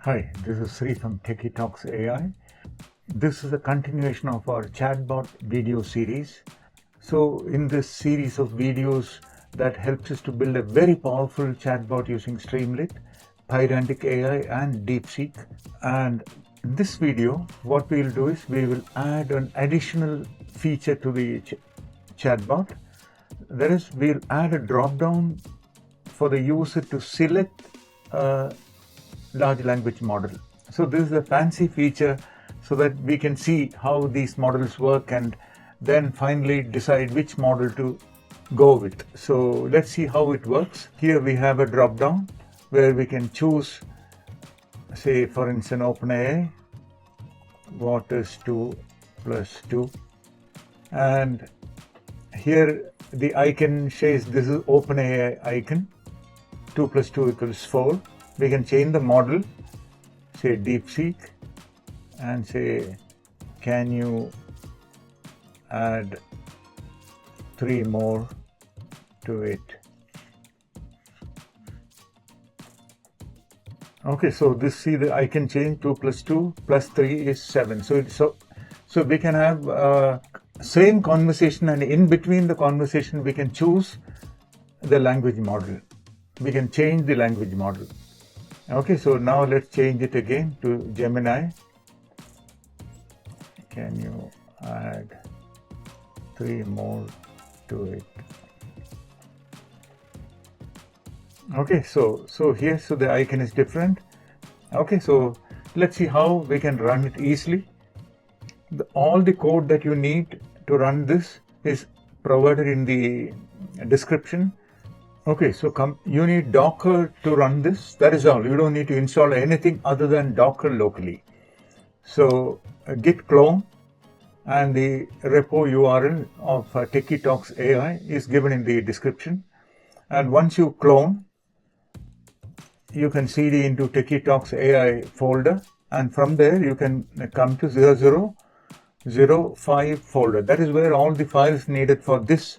Hi, this is Sri from Techietalks AI. This is a continuation of our Chatbot video series. So in this series of videos that helps us to build a very powerful chatbot using Streamlit, PydanticAI and DeepSeek. And in this video, what we'll do is we will add an additional feature to the chatbot. That is, we'll add a drop-down for the user to select a large language model. So this is a fancy feature so that we can see how these models work and then finally decide which model to go with. So let's see how it works. Here we have a drop down where we can choose, say for instance, OpenAI, what is 2 plus 2, and here the icon says this is OpenAI icon, 2 plus 2 equals 4. We can change the model, say DeepSeek, and say, can you add 3 more to it? Okay, so this, see the icon change, 2 plus 2 plus 3 is 7. So we can have same conversation, and in between the conversation we can choose the language model. We can change the language model. Okay, so now let's change it again to Gemini. Can you add 3 more to it? Okay, so here, so the icon is different. Okay, so let's see how we can run it easily. All the code that you need to run this is provided in the description. Okay, so you need Docker to run this. That is all. You don't need to install anything other than Docker locally. So git clone and the repo URL of Techietalks AI is given in the description. And once you clone, you can cd into Techietalks AI folder, and from there you can come to 0005 folder. That is where all the files needed for this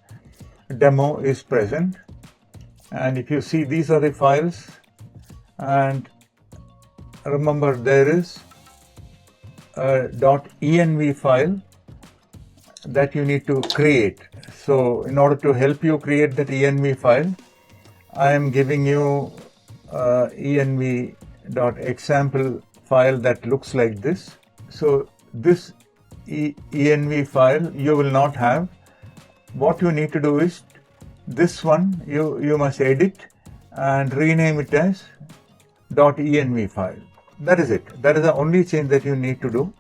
demo is present. And if you see, these are the files, and remember there is a .env file that you need to create. So in order to help you create that env file, I am giving you env.example file that looks like this. So this env file you will not have. What you need to do is, this one you must edit and rename it as .env file. That is it. That is the only change that you need to do,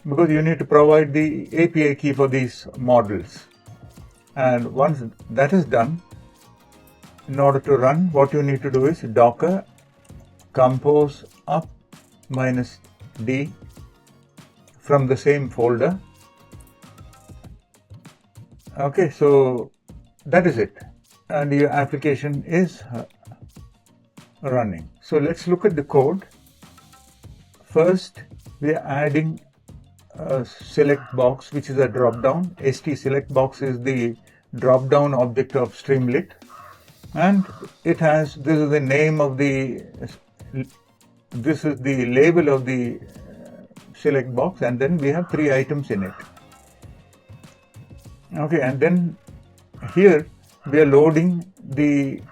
because you need to provide the API key for these models. And once that is done, in order to run, what you need to do is docker compose up -d from the same folder. Okay, so that is it, and your application is running. So let's look at the code. First, we are adding a select box, which is a drop-down. St select box is the drop-down object of Streamlit, and it has, this is the name of the, this is the label of the select box, and then we have 3 items in it. Okay, and then here we are loading the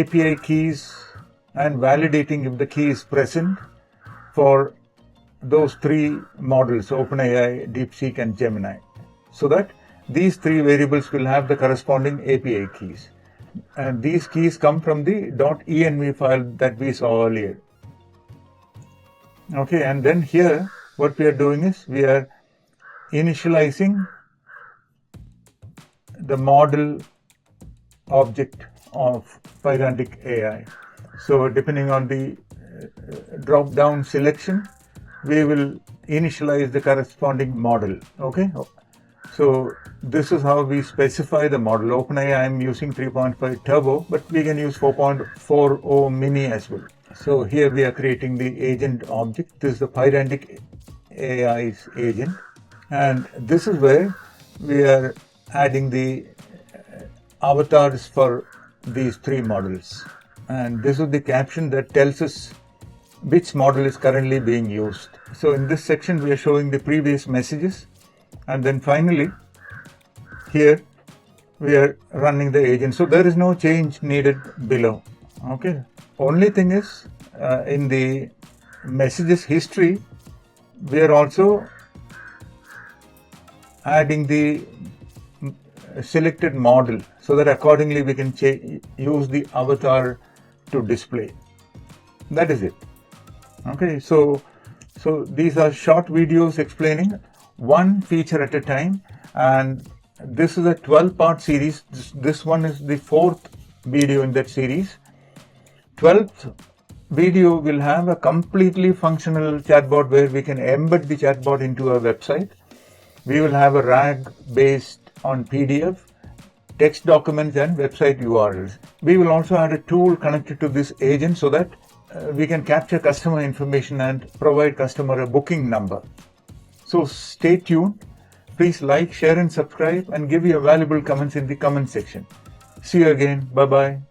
API keys and validating if the key is present for those 3 models, OpenAI, DeepSeek and Gemini, so that these 3 variables will have the corresponding API keys. And these keys come from the .env file that we saw earlier. Okay, and then here what we are doing is we are initializing the model object of PydanticAI. So depending on the drop-down selection, we will initialize the corresponding model. Okay, so this is how we specify the model. OpenAI, I am using 3.5 turbo, but we can use 4.40 mini as well. So here we are creating the agent object. This is the PydanticAI's agent. And this is where we are adding the avatars for these 3 models. And this is the caption that tells us which model is currently being used. So in this section, we are showing the previous messages. And then finally, here we are running the agent. So there is no change needed below. Okay. Only thing is in the messages history, we are also adding the selected model so that accordingly we can use the avatar to display. That is it. Okay, so these are short videos explaining one feature at a time, and this is a 12-part series. This one is the 4th video in that series. 12th video will have a completely functional chatbot where we can embed the chatbot into our website. We will have a RAG based on PDF, text documents and website URLs. We will also add a tool connected to this agent so that we can capture customer information and provide customer a booking number. So stay tuned. Please like, share and subscribe and give your valuable comments in the comment section. See you again. Bye-bye.